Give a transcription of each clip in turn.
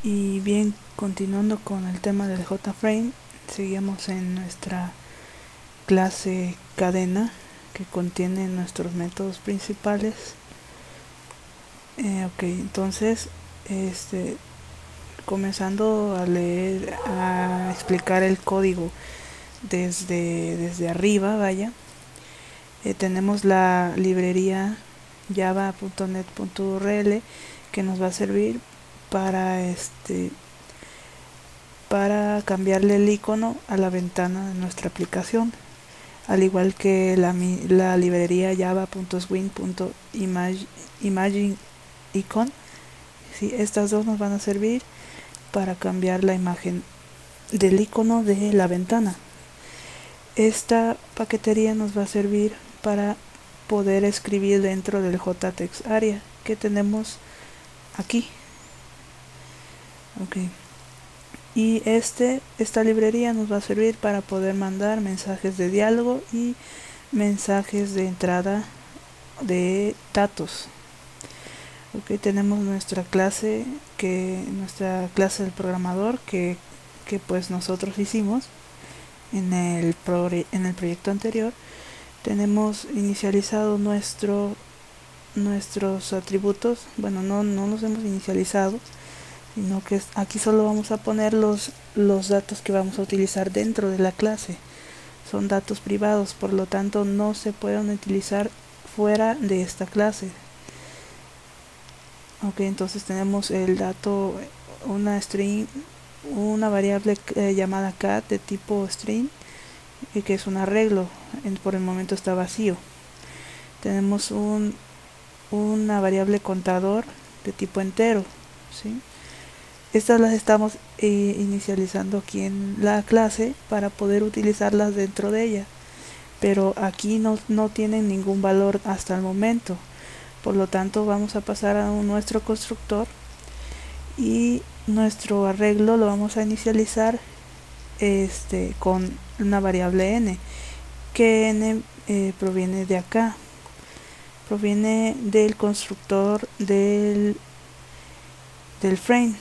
Y bien, continuando con el tema del JFrame, seguimos en nuestra clase cadena que contiene nuestros métodos principales. Ok, entonces, comenzando a leer, a explicar el código desde arriba, vaya, tenemos la librería java.net.url que nos va a servir para para cambiarle el icono a la ventana de nuestra aplicación, al igual que la librería java.swing.imageIcon. Sí, estas dos nos van a servir para cambiar la imagen del icono de la ventana. Esta paquetería nos va a servir para poder escribir dentro del JTextArea que tenemos aquí. Okay. Y esta librería nos va a servir para poder mandar mensajes de diálogo y mensajes de entrada de datos. Ok, tenemos nuestra clase del programador que pues nosotros hicimos en el proyecto anterior. Tenemos inicializado nuestros atributos. Bueno, no los hemos inicializado, sino que aquí solo vamos a poner los datos que vamos a utilizar dentro de la clase. Son datos privados, por lo tanto no se pueden utilizar fuera de esta clase. Ok, entonces tenemos el dato, una string, una variable llamada cat de tipo string, que es un arreglo, por el momento está vacío. Tenemos una variable contador de tipo entero, ¿sí? Estas las estamos inicializando aquí en la clase para poder utilizarlas dentro de ella, pero aquí no tienen ningún valor hasta el momento. Por lo tanto vamos a pasar a nuestro constructor y nuestro arreglo lo vamos a inicializar con una variable n, que n proviene de acá, proviene del constructor del frame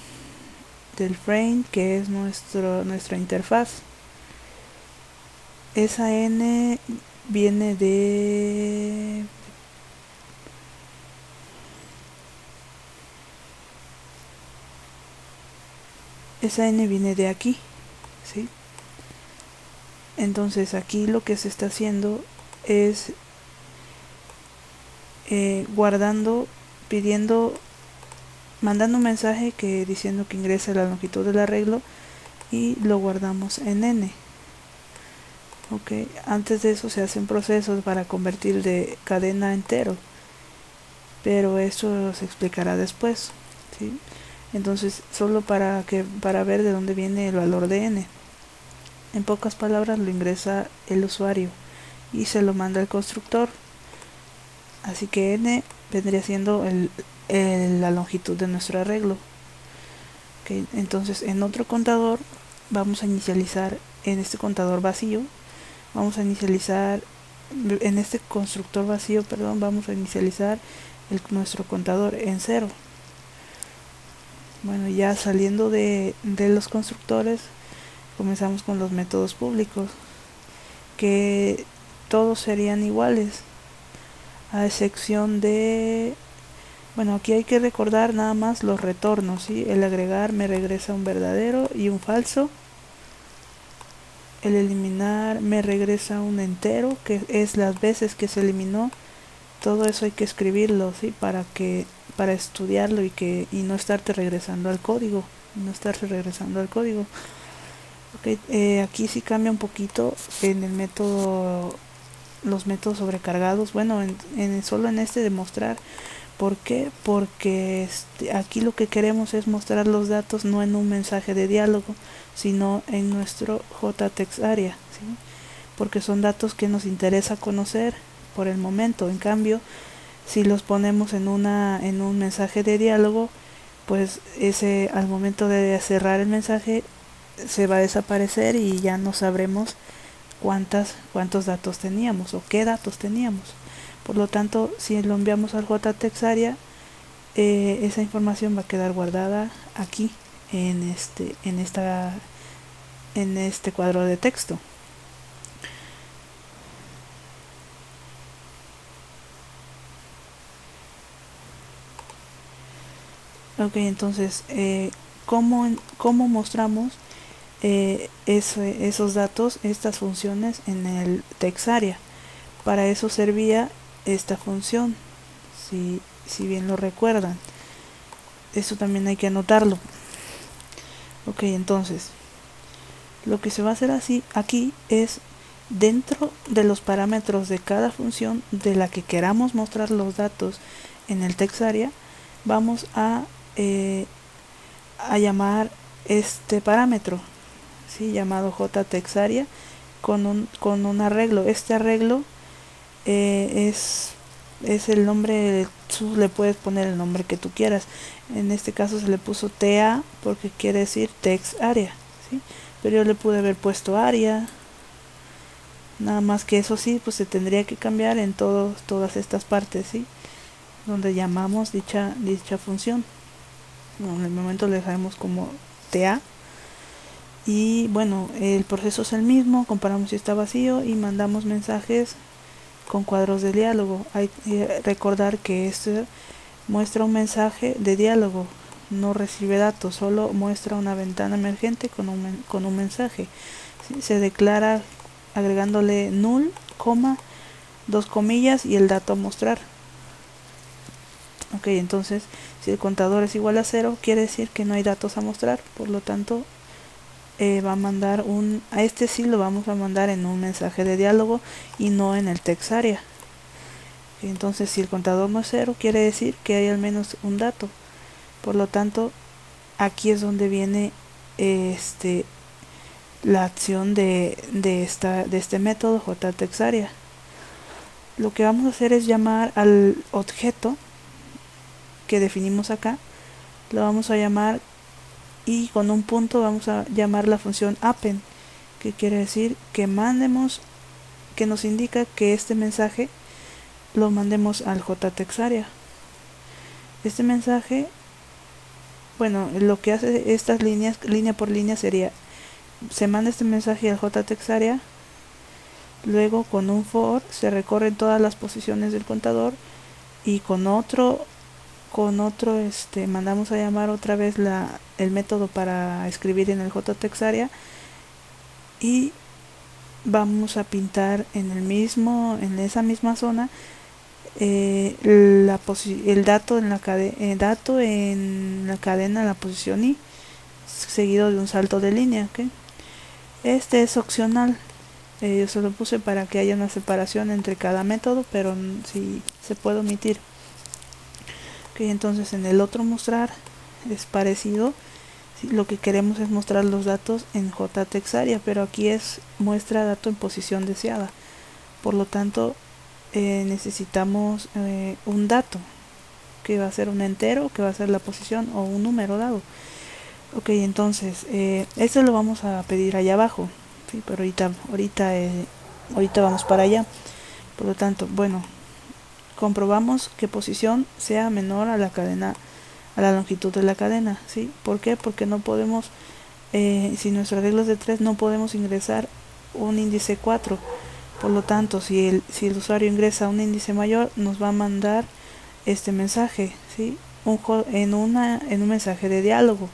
que es nuestra interfaz. Esa n viene de aquí, ¿sí? Entonces aquí lo que se está haciendo es guardando, mandando un mensaje diciendo que ingrese la longitud del arreglo y lo guardamos en n. Ok, antes de eso se hacen procesos para convertir de cadena a entero, pero eso se explicará después, ¿sí? Entonces solo para ver de dónde viene el valor de n. En pocas palabras, lo ingresa el usuario y se lo manda al constructor. Así que n vendría siendo la longitud de nuestro arreglo. Okay, entonces en otro contador vamos a inicializar, en este contador vacío, vamos a inicializar, en este constructor vacío, perdón, vamos a inicializar nuestro contador en 0. Bueno, ya saliendo de los constructores, comenzamos con los métodos públicos, que todos serían iguales, a excepción de, bueno, aquí hay que recordar nada más los retornos, ¿sí? El agregar me regresa un verdadero y un falso. El eliminar me regresa un entero, que es las veces que se eliminó. Todo eso hay que escribirlo, ¿sí? Para estudiarlo y no estarte regresando al código. Okay, aquí sí cambia un poquito en el método, los métodos sobrecargados. Bueno, solo en demostrar. ¿Por qué? Porque aquí lo que queremos es mostrar los datos no en un mensaje de diálogo, sino en nuestro JTextArea, ¿sí? Porque son datos que nos interesa conocer por el momento. En cambio, si los ponemos en un mensaje de diálogo, pues al momento de cerrar el mensaje se va a desaparecer y ya no sabremos cuántos datos teníamos o qué datos teníamos. Por lo tanto, si lo enviamos al JTextArea, esa información va a quedar guardada aquí en este cuadro de texto. Ok, entonces, ¿cómo mostramos esos datos, estas funciones en el TextArea? Para eso servía esta función, si bien lo recuerdan. Eso también hay que anotarlo. Ok, entonces, lo que se va a hacer así aquí es, dentro de los parámetros de cada función de la que queramos mostrar los datos en el TextArea, vamos a llamar este parámetro, ¿sí? Llamado jtextarea con un arreglo. Este arreglo es el nombre, tú le puedes poner el nombre que tú quieras. En este caso se le puso TA porque quiere decir TextArea, ¿sí? Pero yo le pude haber puesto area, nada más que eso sí, pues se tendría que cambiar en todas estas partes, ¿sí? Donde llamamos dicha función. No, en el momento le dejaremos como TA. Y bueno, el proceso es el mismo, comparamos si está vacío y mandamos mensajes con cuadros de diálogo. Hay que recordar que esto muestra un mensaje de diálogo, no recibe datos, solo muestra una ventana emergente con un mensaje. ¿Sí? Se declara agregándole null, coma, dos comillas y el dato a mostrar. Ok, entonces si el contador es igual a 0, quiere decir que no hay datos a mostrar, por lo tanto va a mandar a este sí lo vamos a mandar en un mensaje de diálogo y no en el TextArea. Entonces si el contador no es 0, quiere decir que hay al menos un dato, por lo tanto aquí es donde viene la acción de este método jtextarea. Lo que vamos a hacer es llamar al objeto que definimos acá, lo vamos a llamar, y con un punto vamos a llamar la función append, que quiere decir que que nos indica que este mensaje lo mandemos al jtextarea. Este mensaje, bueno, lo que hace estas líneas, línea por línea, sería, se manda este mensaje al jtextarea, luego con un for se recorren todas las posiciones del contador y con otro mandamos a llamar otra vez el método para escribir en el jtextarea y vamos a pintar en esa misma zona el dato en la cadena, la posición i, seguido de un salto de línea, ¿okay? Este es opcional, yo se lo puse para que haya una separación entre cada método, pero si se puede omitir. Entonces en el otro mostrar es parecido, lo que queremos es mostrar los datos en jtextarea, pero aquí es muestra dato en posición deseada, por lo tanto necesitamos un dato que va a ser un entero, que va a ser la posición, o un número dado. Ok, entonces esto lo vamos a pedir allá abajo, ¿sí? Pero ahorita vamos para allá. Por lo tanto, bueno, comprobamos que posición sea menor a la longitud de la cadena, ¿sí? ¿Por qué? Porque no podemos, si nuestra regla es de 3, no podemos ingresar un índice 4. Por lo tanto, si el usuario ingresa un índice mayor, nos va a mandar este mensaje, ¿sí? En un mensaje de diálogo,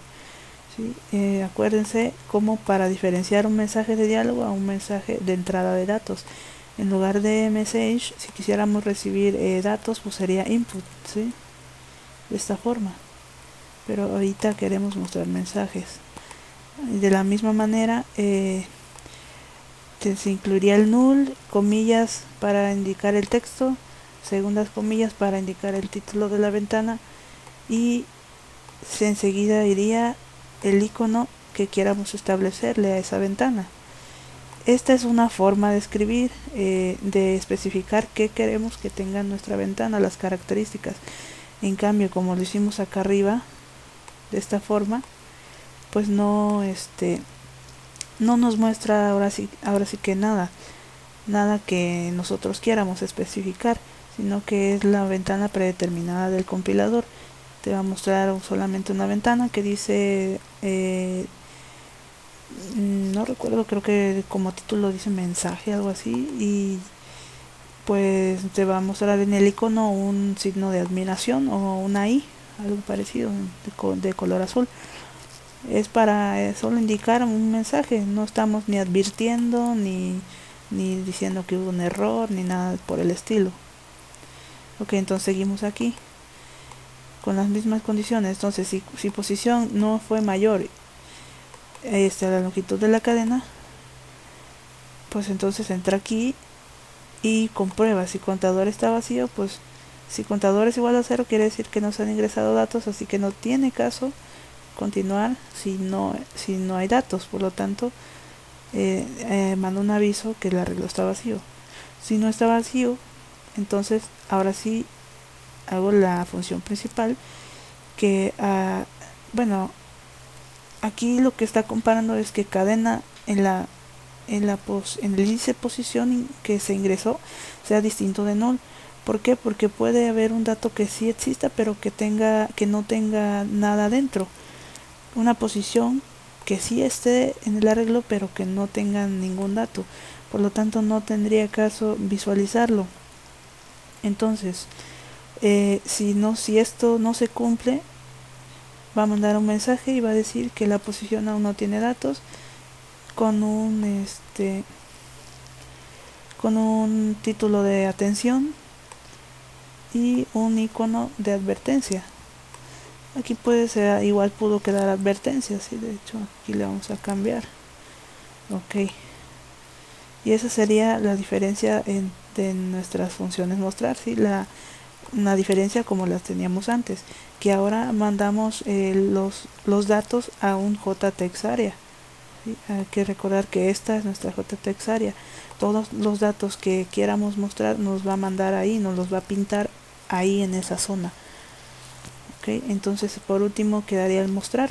¿sí? Acuérdense cómo para diferenciar un mensaje de diálogo a un mensaje de entrada de datos. En lugar de message, si quisiéramos recibir datos, pues sería input, ¿sí? De esta forma. Pero ahorita queremos mostrar mensajes. De la misma manera, se incluiría el null, comillas para indicar el texto, segundas comillas para indicar el título de la ventana, y enseguida iría el icono que queramos establecerle a esa ventana. Esta es una forma de escribir, de especificar qué queremos que tenga nuestra ventana, las características. En cambio, como lo hicimos acá arriba, de esta forma, pues no nos muestra ahora sí que nada que nosotros quieramos especificar, sino que es la ventana predeterminada del compilador. Te va a mostrar solamente una ventana que dice no recuerdo, creo que como título dice mensaje, algo así, y pues te va a mostrar en el icono un signo de admiración o una I, algo parecido, de color azul. Es para solo indicar un mensaje, no estamos ni advirtiendo ni diciendo que hubo un error ni nada por el estilo. Ok, entonces seguimos aquí con las mismas condiciones. Entonces si posición no fue mayor a la longitud de la cadena, pues entonces entra aquí y comprueba. Si contador está vacío, pues si contador es igual a 0 quiere decir que no se han ingresado datos, así que no tiene caso continuar si no hay datos. Por lo tanto, mando un aviso que el arreglo está vacío. Si no está vacío, entonces ahora sí hago la función principal que bueno, aquí lo que está comparando es que cadena en el índice de posición que se ingresó sea distinto de null. ¿Por qué? Porque puede haber un dato que sí exista pero que no tenga nada dentro. Una posición que sí esté en el arreglo pero que no tenga ningún dato. Por lo tanto no tendría caso visualizarlo. Entonces, si esto no se cumple, va a mandar un mensaje y va a decir que la posición aún no tiene datos con con un título de atención y un icono de advertencia. Aquí puede ser, igual pudo quedar advertencia, sí, de hecho aquí le vamos a cambiar. Ok, y esa sería la diferencia de nuestras funciones mostrar, ¿sí? Una diferencia como las teníamos antes, que ahora mandamos los datos a un JText area. ¿Sí? Hay que recordar que esta es nuestra JText area. Todos los datos que quieramos mostrar nos va a mandar ahí, nos los va a pintar ahí en esa zona. ¿Okay? Entonces por último quedaría el mostrar.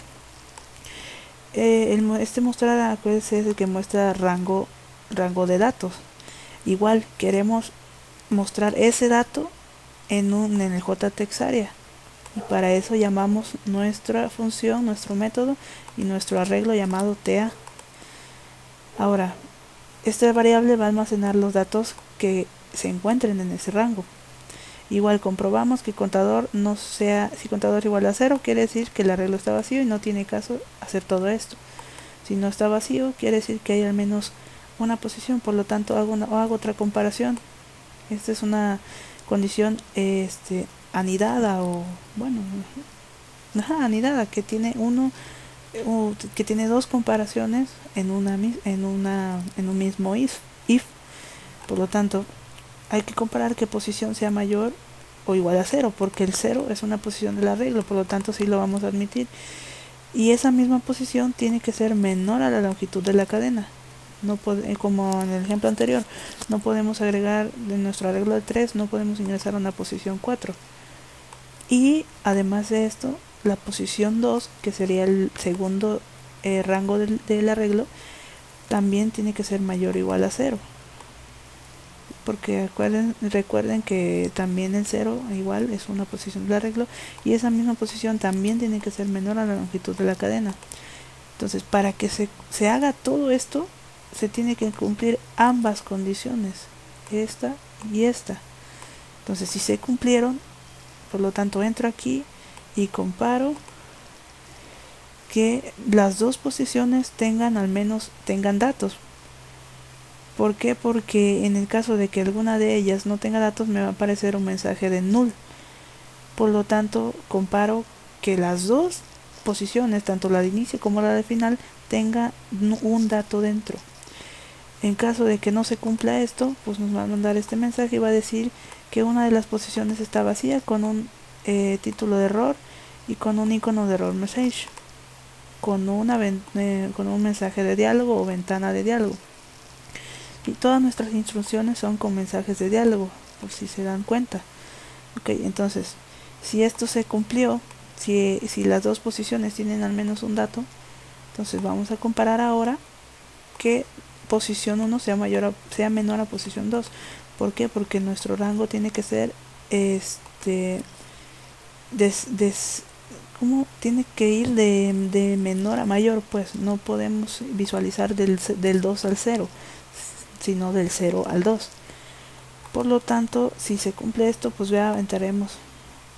Este mostrar, acuérdense, es el que muestra rango de datos. Igual queremos mostrar ese dato en el JText area, y para eso llamamos nuestra función, nuestro método y nuestro arreglo llamado TA. Ahora, esta variable va a almacenar los datos que se encuentren en ese rango. Igual comprobamos que contador si contador es igual a 0 quiere decir que el arreglo está vacío y no tiene caso hacer todo esto. Si no está vacío quiere decir que hay al menos una posición, por lo tanto hago otra comparación. Esta es una condición anidada, o bueno, anidada, que tiene que tiene dos comparaciones en un mismo if. Por lo tanto, hay que comparar qué posición sea mayor o igual a 0, porque el 0 es una posición del arreglo, por lo tanto sí lo vamos a admitir. Y esa misma posición tiene que ser menor a la longitud de la cadena. No como en el ejemplo anterior, no podemos agregar de nuestro arreglo de 3, no podemos ingresar a una posición 4. Y además de esto, la posición 2, que sería el segundo rango del arreglo, también tiene que ser mayor o igual a 0. Porque recuerden que también el 0 igual es una posición del arreglo, y esa misma posición también tiene que ser menor a la longitud de la cadena. Entonces, para que se haga todo esto, se tiene que cumplir ambas condiciones, esta y esta. Entonces, si se cumplieron, por lo tanto entro aquí y comparo que las dos posiciones tengan datos. ¿Por qué? Porque en el caso de que alguna de ellas no tenga datos, me va a aparecer un mensaje de null. Por lo tanto, comparo que las dos posiciones, tanto la de inicio como la de final, tenga un dato dentro. En caso de que no se cumpla esto, pues nos va a mandar este mensaje y va a decir que una de las posiciones está vacía, con un título de error y con un icono de error message, con un mensaje de diálogo o ventana de diálogo. Y todas nuestras instrucciones son con mensajes de diálogo, por si se dan cuenta. Ok, entonces, si esto se cumplió, si las dos posiciones tienen al menos un dato, entonces vamos a comparar ahora que posición 1 sea menor a posición 2. ¿Por qué? Porque nuestro rango tiene que ser ¿Cómo tiene que ir de menor a mayor? Pues no podemos visualizar del 2 al 0, sino del 0 al 2. Por lo tanto, si se cumple esto, pues ya entraremos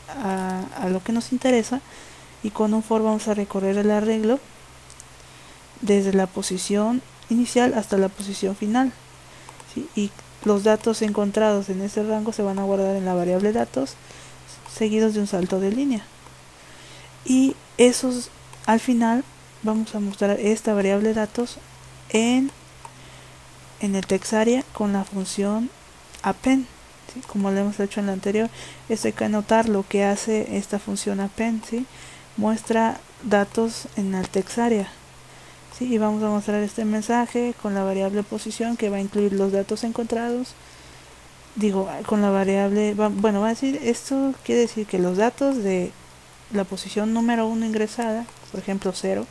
a lo que nos interesa, y con un for vamos a recorrer el arreglo desde la posición inicial hasta la posición final, ¿sí? Y los datos encontrados en ese rango se van a guardar en la variable datos, seguidos de un salto de línea. Y esos, al final, vamos a mostrar esta variable datos en el textarea con la función append, ¿sí? Como lo hemos hecho en la anterior. Esto hay que anotar lo que hace esta función append, ¿sí? Muestra datos en el textarea, ¿sí? Y vamos a mostrar este mensaje con la variable posición, que va a incluir los datos encontrados. Digo, con la variable, bueno, va a decir, esto quiere decir que los datos de la posición número 1 ingresada, por ejemplo 0,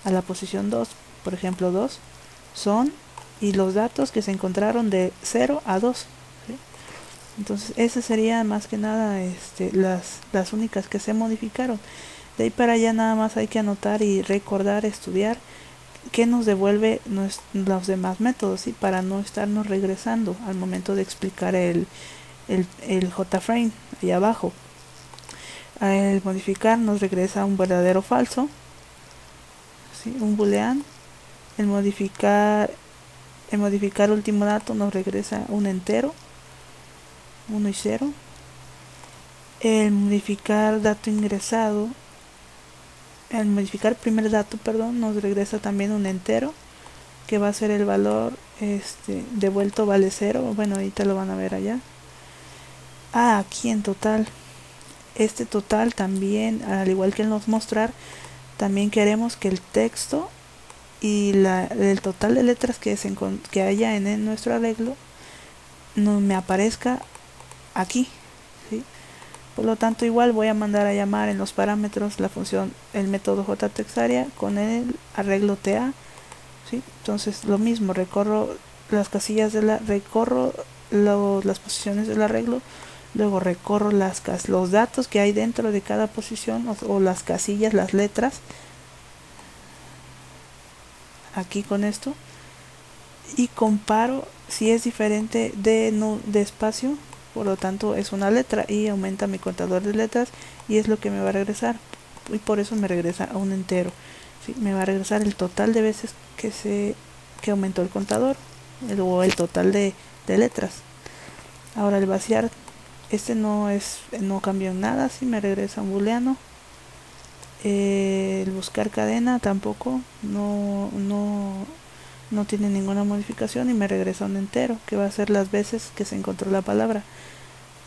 a la posición 2, por ejemplo 2, son, y los datos que se encontraron de 0 a 2, ¿sí? Entonces esas serían más que nada las únicas que se modificaron. De ahí para allá nada más hay que anotar y recordar, estudiar qué nos devuelve los demás métodos, ¿sí? Para no estarnos regresando al momento de explicar el JFrame ahí abajo. Al modificar nos regresa un verdadero o falso, ¿sí? Un boolean. El modificar último dato nos regresa un entero, 1 y 0. El modificar dato ingresado, el modificar primer dato, perdón, nos regresa también un entero, que va a ser el valor devuelto vale 0. Bueno, ahorita lo van a ver allá. Aquí en total, este total también, al igual que en los mostrar, también queremos que el texto y el total de letras que haya en nuestro arreglo no me aparezca aquí, ¿sí? Por lo tanto, igual voy a mandar a llamar en los parámetros la función, el método JTextArea con el arreglo TA, ¿sí? Entonces lo mismo, recorro las casillas las posiciones del arreglo, luego recorro los datos que hay dentro de cada posición, o las casillas, las letras, aquí con esto, y comparo si es diferente de espacio, por lo tanto es una letra, y aumenta mi contador de letras, y es lo que me va a regresar, y por eso me regresa a un entero, ¿sí? Me va a regresar el total de veces que aumentó el contador, o el total de letras. Ahora el vaciar, no cambió en nada, si me regresa un booleano. El buscar cadena tampoco no tiene ninguna modificación, y me regresa un entero, que va a ser las veces que se encontró la palabra.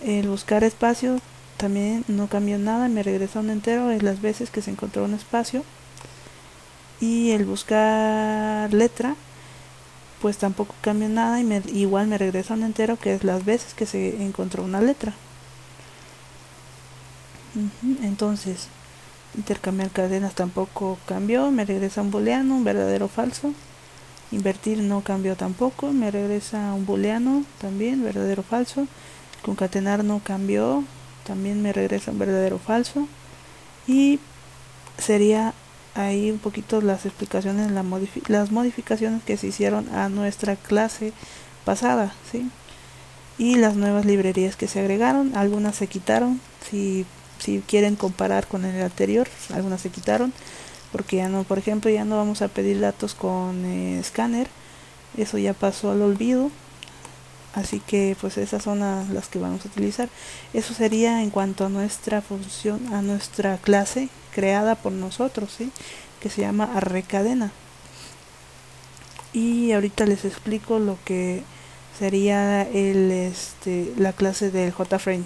El buscar espacio también no cambió nada, me regresa un entero, es las veces que se encontró un espacio. Y el buscar letra, pues tampoco cambió nada, y igual me regresa un entero, que es las veces que se encontró una letra. Entonces, intercambiar cadenas tampoco cambió, me regresa un booleano, un verdadero o falso. Invertir no cambió tampoco, me regresa un booleano también, verdadero o falso. Concatenar no cambió, también me regresa un verdadero o falso. Y sería ahí un poquito las explicaciones, las modificaciones que se hicieron a nuestra clase pasada, ¿sí? Y las nuevas librerías que se agregaron, algunas se quitaron, si quieren comparar con el anterior, algunas se quitaron, porque ya no, por ejemplo, ya no vamos a pedir datos con Scanner, eso ya pasó al olvido, así que pues esas son las que vamos a utilizar. Eso sería en cuanto a nuestra función, a nuestra clase creada por nosotros, ¿sí? Que se llama arrecadena. Y ahorita les explico lo que sería la clase del JFrame.